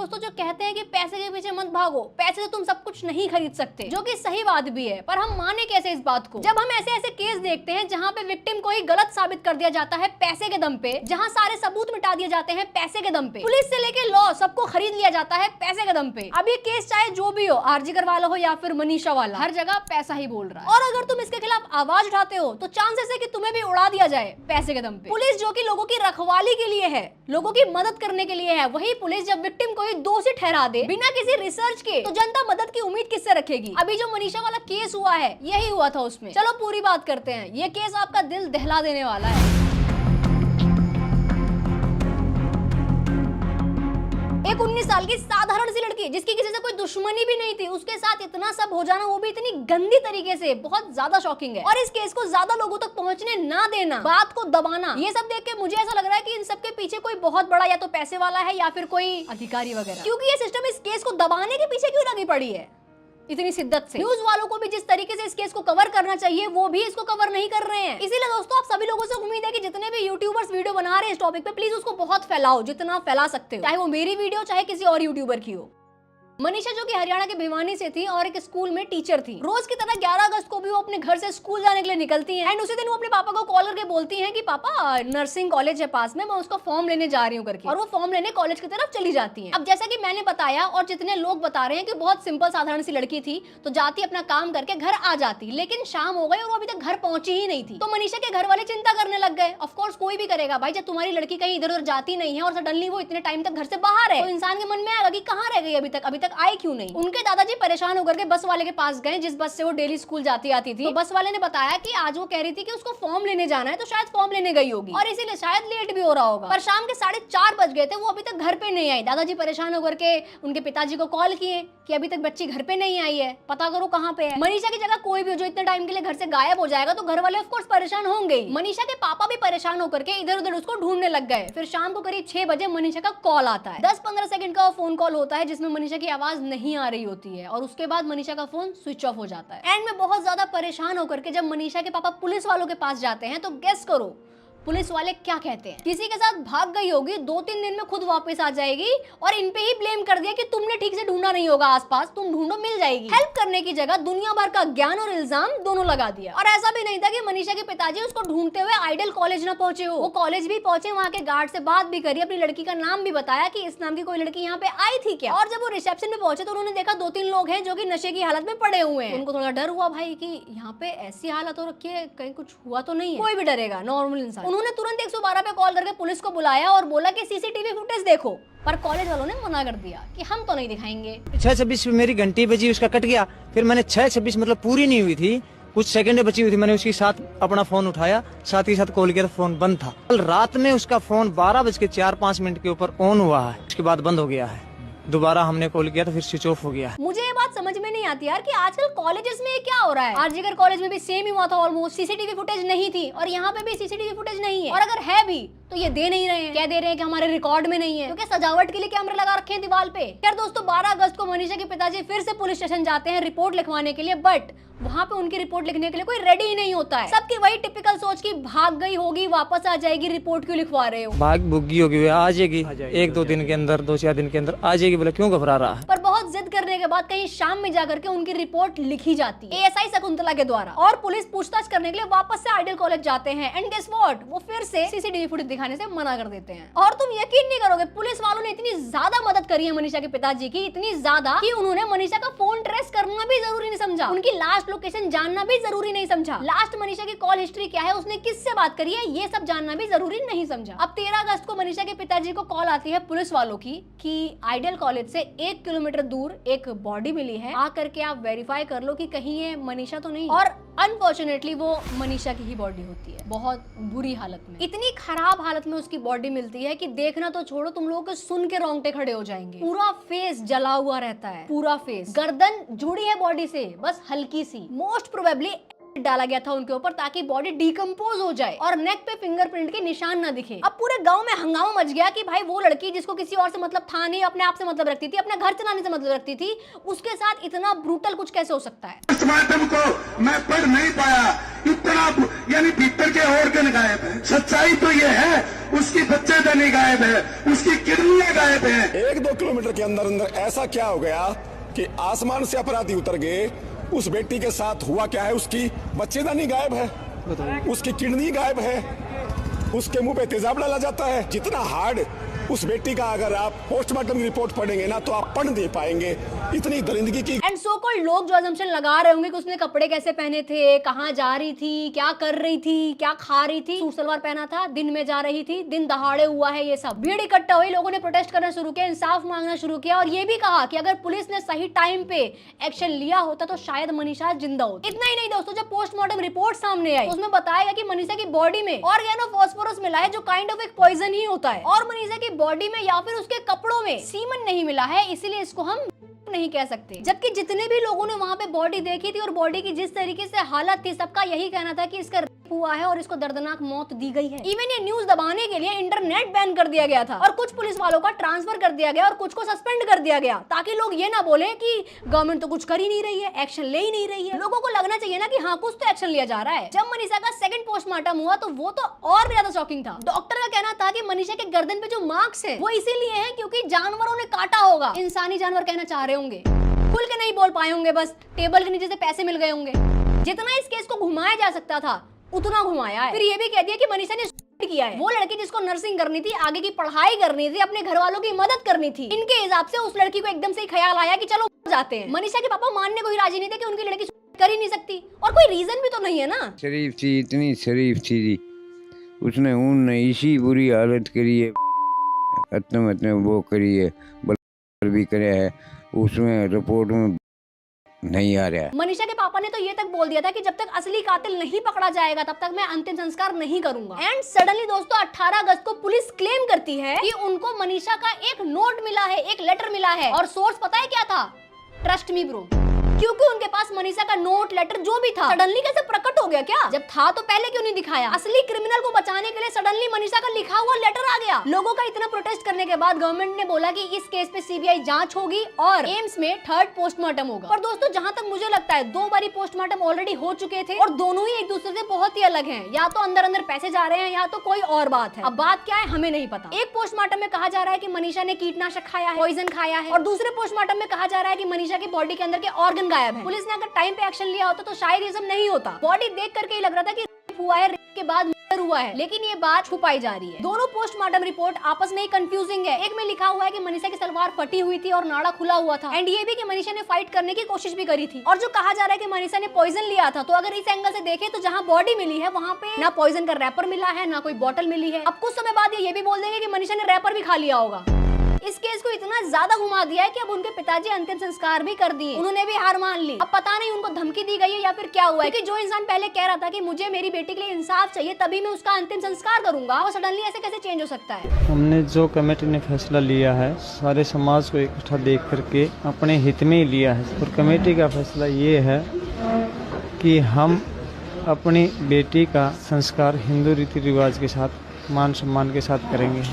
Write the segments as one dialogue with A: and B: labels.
A: दोस्तों जो कहते हैं कि पैसे के पीछे मत भागो, पैसे से तुम सब कुछ नहीं खरीद सकते, जो कि सही बात भी है, पर हम माने कैसे इस बात को जब हम ऐसे ऐसे केस देखते हैं जहाँ पे विक्टिम को ही गलत साबित कर दिया जाता है पैसे के दम पे, जहाँ सारे सबूत मिटा दिए जाते हैं पैसे के दम पे, पुलिस से लेके लॉ सबको खरीद लिया जाता है पैसे के दम पे। अब ये केस चाहे जो भी हो, आरजीकर वाला हो या फिर मनीषा वाला, हर जगह पैसा ही बोल रहा है। और अगर तुम इसके खिलाफ आवाज उठाते हो तो चांसेस है कि तुम्हें भी उड़ा दिया जाए पैसे के दम पे। पुलिस जो कि लोगों की रखवाली के लिए है, लोगों की मदद करने के लिए है, वही पुलिस जब विक्टिम को ही दोषी ठहरा दे बिना किसी रिसर्च के, तो जनता मदद की उम्मीद किससे रखेगी। अभी जो मनीषा वाला केस हुआ है यही हुआ था उसमें। चलो पूरी बात करते हैं, ये केस आपका दिल दहला देने वाला है। एक 19 साल की साधारण सी लड़की जिसकी किसी से कोई दुश्मनी भी नहीं थी, उसके साथ इतना सब हो जाना, वो भी इतनी गंदी तरीके से, बहुत ज्यादा शॉकिंग है। और इस केस को ज्यादा लोगों तक पहुंचने ना देना, बात को दबाना, ये सब देख के मुझे ऐसा लग रहा है कि इन सब के पीछे कोई बहुत बड़ा या तो पैसे वाला है या फिर कोई अधिकारी वगैरह, क्योंकि ये सिस्टम इस केस को दबाने के पीछे क्यों लगी पड़ी है इतनी शिद्दत से। न्यूज वालों को भी जिस तरीके से इस केस को कवर करना चाहिए वो भी इसको कवर नहीं कर रहे हैं। इसीलिए दोस्तों आप सभी लोगों से उम्मीद है कि जितने भी यूट्यूबर्स वीडियो बना रहे हैं इस टॉपिक पे, प्लीज उसको बहुत फैलाओ, जितना फैला सकते हो, चाहे वो मेरी वीडियो चाहे किसी और यूट्यूबर की हो। मनीषा जो कि हरियाणा के भिवानी से थी और एक स्कूल में टीचर थी। रोज की तरह 11 अगस्त को भी वो अपने घर से स्कूल जाने के लिए निकलती हैं एंड उसी दिन वो अपने पापा को कॉल करके बोलती हैं कि पापा नर्सिंग कॉलेज है पास में, मैं उसका फॉर्म लेने जा रही हूँ करके, और वो फॉर्म लेने कॉलेज की तरफ चली जाती है। अब जैसा कि मैंने बताया और जितने लोग बता रहे हैं कि बहुत सिंपल साधारण सी लड़की थी, तो जाती अपना काम करके घर आ जाती, लेकिन शाम हो गई और वो अभी तक घर पहुंची ही नहीं थी। तो मनीषा के घर वाले चिंता करने लग गए। ऑफ कोर्स कोई भी करेगा भाई, जब तुम्हारी लड़की कहीं इधर उधर जाती नहीं है और सडनली वो इतने टाइम तक घर से बाहर है, तो इंसान के मन में आएगा कि कहाँ रह गई, अभी तक आई क्यों नहीं। उनके दादाजी परेशान होकर के बस वाले के पास गए जिस बस से वो डेली स्कूल जाती आती थी। तो बस वाले ने बताया कि आज वो कह रही थी कि उसको फॉर्म लेने जाना है, तो शायद फॉर्म लेने गई होगी और इसीलिए शायद लेट भी हो रहा होगा। पर शाम के 4:30 बज गए थे, वो अभी तक घर पे नहीं आई। दादाजी परेशान होकर के उनके पिताजी को कॉल किए कि अभी तक बच्ची घर पे नहीं आई है, पता करो कहाँ पे है। मनीषा की जगह कोई भी हो जो इतने टाइम के लिए घर से गायब हो जाएगा तो घर वाले ऑफ कोर्स परेशान होंगे। मनीषा के पापा भी परेशान होकर के इधर उधर उसको ढूंढने लग गए। फिर शाम को करीब 6 बजे मनीषा का कॉल आता है। 10-15 सेकंड का फोन कॉल होता है जिसमें मनीषा की आवाज नहीं आ रही होती है और उसके बाद मनीषा का फोन स्विच ऑफ हो जाता है। एंड में बहुत ज्यादा परेशान होकर के जब मनीषा के पापा पुलिस वालों के पास जाते हैं तो गेस करो पुलिस वाले क्या कहते हैं। किसी के साथ भाग गई होगी, 2-3 दिन में खुद वापस आ जाएगी और इन पे ही ब्लेम कर दिया कि तुमने ठीक से ढूंढा नहीं होगा आसपास, तुम ढूंढो मिल जाएगी। हेल्प करने की जगह दुनिया भर का ज्ञान और इल्जाम दोनों लगा दिया। और ऐसा भी नहीं था कि मनीषा के पिताजी उसको ढूंढते हुए आइडल कॉलेज ना पहुंचे हो, वो कॉलेज भी पहुंचे, वहाँ के गार्ड से बात भी करी, अपनी लड़की का नाम भी बताया कि इस नाम की कोई लड़की यहाँ पे आई थी क्या। और जब वो रिसेप्शन में पहुंचे तो उन्होंने देखा 2-3 लोग हैं जो कि नशे की हालत में पड़े हुए हैं। उनको थोड़ा डर हुआ भाई कि यहाँ पे ऐसी हालत हो रखी है, कहीं कुछ हुआ तो नहीं है। कोई भी डरेगा नॉर्मल इंसान। उन्होंने तुरंत 112 पे कॉल करके पुलिस को बुलाया और बोला कि सीसीटीवी फुटेज देखो, पर कॉलेज वालों ने मना कर दिया कि हम तो नहीं दिखाएंगे।
B: 6:26 पे मेरी घंटी बजी, उसका कट गया। फिर मैंने 6:26 मतलब पूरी नहीं हुई थी, कुछ सेकंड बची हुई थी, मैंने उसके साथ अपना फोन उठाया, साथ ही साथ कॉल किया तो फोन बंद था। कल रात में उसका फोन 12:04-5 के ऊपर ऑन हुआ है, उसके बाद बंद हो गया है। दोबारा हमने कॉल किया तो फिर स्विच ऑफ हो गया।
A: मुझे ये बात समझ में नहीं आती यार कि आजकल कॉलेजेस में ये क्या हो रहा है। आरजीकर कॉलेज में भी सेम ही हुआ था ऑलमोस्ट, सीसीटीवी फुटेज नहीं थी और यहाँ पे भी सीसीटीवी फुटेज नहीं है, और अगर है भी तो ये दे नहीं रहे हैं। क्या दे रहे हैं कि हमारे रिकॉर्ड में नहीं है, तो क्या सजावट के लिए कैमरे लगा रखे हैं दीवार पे। यार दोस्तों 12 अगस्त को मनीषा के पिताजी फिर से पुलिस स्टेशन जाते हैं रिपोर्ट लिखवाने के लिए, बट वहाँ पे उनकी रिपोर्ट लिखने के लिए कोई रेडी ही नहीं होता है। सबकी वही टिपिकल सोच की भाग गई होगी वापस आ जाएगी, रिपोर्ट क्यों लिखवा रहे हो।
B: भाग भुग्गी होगी, आ जाएगी 1-2 दिन के अंदर, 2-4 दिन के अंदर आ जाएगी, बोले क्यों घबरा रहा है।
A: पर बहुत जिद करने के बाद कहीं शाम में जाकर के उनकी रिपोर्ट लिखी जाती है एएसआई शकुंतला के द्वारा, और पुलिस पूछताछ करने के लिए वापस से आइडल कॉलेज जाते हैं। एंड गेस व्हाट, वो फिर से सीसीटीवी फुटेज दिखाने से मना कर देते हैं। और तुम यकीन नहीं करोगे, पुलिस वालों ने इतनी ज्यादा मदद करी है मनीषा के पिताजी की, इतनी ज्यादा कि उन्होंने मनीषा का फोन ट्रेस करना भी जरूरी नहीं समझा, उनकी लास्ट लोकेशन जानना भी जरूरी नहीं समझा, लास्ट मनीषा की कॉल हिस्ट्री क्या है, उसने किससे बात करी है, ये सब जानना भी जरूरी नहीं समझा। अब 13 अगस्त को मनीषा के पिताजी को कॉल आती है पुलिस वालों की कि आइडल कॉलेज से 1 किलोमीटर दूर एक बॉडी मिली है, आकर के आप वेरीफाई कर लो कि कहीं ये मनीषा तो नहीं। और अनफॉर्चुनेटली वो मनीषा की ही बॉडी होती है, बहुत बुरी हालत में, इतनी खराब हालत में उसकी बॉडी मिलती है कि देखना तो छोड़ो, तुम लोगों को सुन के रोंगटे खड़े हो जाएंगे। पूरा फेस जला हुआ रहता है, पूरा फेस, गर्दन जुड़ी है बॉडी से बस हल्की सी, मोस्ट प्रोबेबली डाला गया था उनके ऊपर ताकि बॉडी डिकम्पोज हो जाए और नेक पे फिंगरप्रिंट के निशान ना दिखे। अब पूरे गांव में हंगामा मच गया कि भाई वो लड़की जिसको किसी और से मतलब था नहीं, अपने आप से मतलब रखती थी, अपने घर चलाने से मतलब रखती थी, उसके साथ इतना ब्रूटल कुछ कैसे हो सकता है।
C: पोस्टमार्टम को मैं पढ़ नहीं पाया, इतना यानी भीतर के ऑर्गन गायब है। सच्चाई तो ये है उसकी बच्चेदानी गायब है, उसकी किडनियां गायब है।
D: 1-2 किलोमीटर के अंदर अंदर ऐसा क्या हो गया कि आसमान से अपराधी उतर गए। उस बेटी के साथ हुआ क्या है, उसकी बच्चेदानी गायब है, उसकी किडनी गायब है, उसके मुंह पे तेजाब डाला जाता है। जितना हार्ड उस बेटी का अगर आप पोस्टमार्टम की रिपोर्ट पढ़ेंगे ना तो आप पढ़ नहीं पाएंगे, इतनी दरिंदगी की।
A: एंड सो कॉल्ड लोग जो अजम्पशन लगा रहे होंगे कि उसने कपड़े कैसे पहने थे, कहाँ जा रही थी, क्या कर रही थी, क्या खा रही थी, सूट सलवार पहना था, दिन में जा रही थी, दिन दहाड़े हुआ है, ये सब भीड़ इकट्ठा हुई, लोगों ने प्रोटेस्ट करना शुरू किया, इंसाफ मांगना शुरू किया और ये भी कहा कि अगर पुलिस ने सही टाइम पे एक्शन लिया होता तो शायद मनीषा जिंदा होती। इतना ही नहीं दोस्तों, जब पोस्टमार्टम रिपोर्ट सामने आई उसमें बताया गया कि मनीषा की बॉडी में ऑर्गेनोफॉस्फोरस मिला है जो काइंड ऑफ एक पॉइजन ही होता है और मनीषा की बॉडी में या फिर उसके कपड़ों में सीमन नहीं मिला है, इसीलिए इसको हम नहीं कह सकते। जबकि जितने भी लोगों ने वहां पे बॉडी देखी थी और बॉडी की जिस तरीके से हालत थी, सबका यही कहना था कि इसका रेप हुआ है और इसको दर्दनाक मौत दी गई है। इवन ये न्यूज दबाने के लिए इंटरनेट बैन कर दिया गया था और कुछ पुलिस वालों का ट्रांसफर कर दिया गया और कुछ को सस्पेंड कर दिया गया ताकि लोग ये ना बोले कि गवर्नमेंट तो कुछ कर ही नहीं रही है, एक्शन ले ही नहीं रही है। लोगों को लगना चाहिए ना कि हाँ कुछ तो एक्शन लिया जा रहा है। जब मनीषा का सेकंड पोस्टमार्टम हुआ तो वो तो और भी ज्यादा शॉकिंग था। डॉक्टर का कहना था कि मनीषा के गर्दन पे जो मार्क्स है वो इसीलिए है क्योंकि जानवरों ने काटा होगा। इंसानी जानवर कहना चाह रहे होंगे, खुल के नहीं बोल पाए होंगे, बस टेबल के नीचे से पैसे मिल गए होंगे। जितना इस केस को घुमाया जा सकता था उतना घुमाया है। फिर ये भी कह दिया कि मनीषा ने सुसाइड किया है। वो लड़की जिसको नर्सिंग करनी थी, आगे की पढ़ाई करनी थी, अपने घर वालों की मदद करनी थी, इनके हिसाब से उस लड़की को एकदम से ख्याल आया कि चलो जाते हैं। मनीषा के पापा मानने को ही राजी नहीं थे कि उनकी लड़की कर ही नहीं सकती और कोई रीजन भी तो नहीं है ना।
E: शरीफ थी, इतनी शरीफ थी, उसने उन इसी बुरी हालत करी है, इतने वो करी है, भी करे है, उसमें रिपोर्ट में नहीं आ रहा है।
A: मनीषा के पापा ने तो ये तक बोल दिया था कि जब तक असली कातिल नहीं पकड़ा जाएगा तब तक मैं अंतिम संस्कार नहीं करूंगा। एंड सडनली दोस्तों 18 अगस्त को पुलिस क्लेम करती है कि उनको मनीषा का एक नोट मिला है, एक लेटर मिला है और सोर्स पता है क्या था? Trust me bro. क्योंकि उनके पास मनीषा का नोट लेटर जो भी था सडनली कैसे प्रकट हो गया? क्या जब था तो पहले क्यों नहीं दिखाया? असली क्रिमिनल को बचाने के लिए सडनली मनीषा का लिखा हुआ लेटर आ गया। लोगों का इतना प्रोटेस्ट करने के बाद गवर्नमेंट ने बोला कि इस केस पे सीबीआई जांच होगी और एम्स में थर्ड पोस्टमार्टम होगा। पर दोस्तों जहां तक मुझे लगता है 2 बारी पोस्टमार्टम ऑलरेडी हो चुके थे और दोनों ही एक दूसरे से बहुत ही अलग हैं। या तो अंदर अंदर पैसे जा रहे हैं या तो कोई और बात है। अब बात क्या है हमें नहीं पता। एक पोस्टमार्टम में कहा जा रहा है कि मनीषा ने कीटनाशक खाया है, पॉइजन खाया है और दूसरे पोस्टमार्टम में कहा जा रहा है कि मनीषा की बॉडी के अंदर के ऑर्गन गायब है। पुलिस ने अगर टाइम पे एक्शन लिया होता तो शायद ये सब नहीं होता। बॉडी देख करके ही लग रहा था कि रेप हुआ है, रेप के बाद मर्डर हुआ है, लेकिन ये बात छुपाई जा रही है। दोनों पोस्टमार्टम रिपोर्ट आपस में ही कंफ्यूजिंग है। एक में लिखा हुआ है कि मनीषा की सलवार फटी हुई थी और नाड़ा खुला हुआ था एंड ये भी कि मनीषा ने फाइट करने की कोशिश भी करी थी। और जो कहा जा रहा है कि मनीषा ने पॉइजन लिया था, तो अगर इस एंगल से देखें तो जहाँ बॉडी मिली है वहाँ पे ना पॉइजन का रैपर मिला है ना कोई बोतल मिली है। अब कुछ समय बाद ये भी बोल देंगे कि मनीषा ने रैपर भी खा लिया होगा। इस केस को इतना ज्यादा घुमा दिया है कि अब उनके पिताजी अंतिम संस्कार भी कर दिए, उन्होंने भी हार मान ली। अब पता नहीं उनको धमकी दी गई है या फिर क्या हुआ है, क्योंकि जो इंसान पहले कह रहा था कि मुझे मेरी बेटी के लिए इंसाफ चाहिए तभी मैं उसका अंतिम संस्कार करूंगा, वो सडनली ऐसे कैसे चेंज हो सकता है?
F: हमने जो कमेटी ने फैसला लिया है सारे समाज को इकट्ठा देख करके अपने हित में ही लिया है और कमेटी का फैसला ये है कि हम अपनी बेटी का संस्कार हिंदू रीति रिवाज के साथ मान सम्मान के साथ करेंगे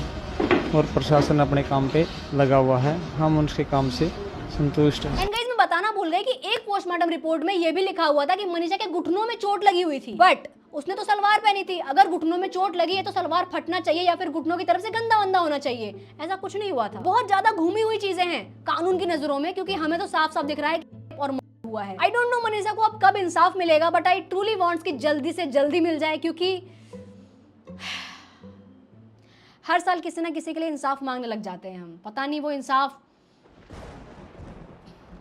F: और प्रशासन अपने काम पे लगा हुआ है, हम उनके काम से संतुष्ट हैं।
A: एंड गाइस मैं बताना भूल गई कि एक पोस्टमार्टम रिपोर्ट में ये भी लिखा हुआ था कि मनीषा के घुटनों में चोट लगी हुई थी, बट उसने तो सलवार पहनी थी। अगर घुटनों में चोट लगी है तो सलवार फटना चाहिए या फिर घुटनों की तरफ से गंदा वंदा होना चाहिए। ऐसा कुछ नहीं हुआ था। बहुत ज्यादा घूमी हुई चीजें हैं कानून की नजरों में, क्योंकि हमें तो साफ साफ दिख रहा है और हुआ है। आई डोंट नो मनीषा को अब कब इंसाफ मिलेगा, बट आई ट्रूली वांट्स कि जल्दी से जल्दी मिल जाए, क्योंकि हर साल किसी ना किसी के लिए इंसाफ मांगने लग जाते हैं हम। पता नहीं वो इंसाफ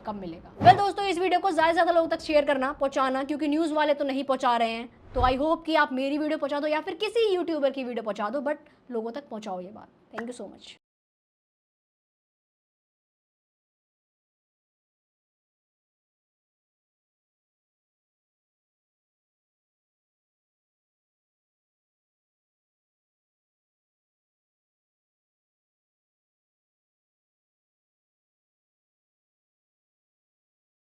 A: कब मिलेगा। वेल दोस्तों, इस वीडियो को ज्यादा से ज्यादा लोगों तक शेयर करना, पहुंचाना, क्योंकि न्यूज वाले तो नहीं पहुंचा रहे हैं। तो आई होप कि आप मेरी वीडियो पहुंचा दो या फिर किसी यूट्यूबर की वीडियो पहुंचा दो, बट लोगों तक पहुंचाओ ये बात। Thank you so much.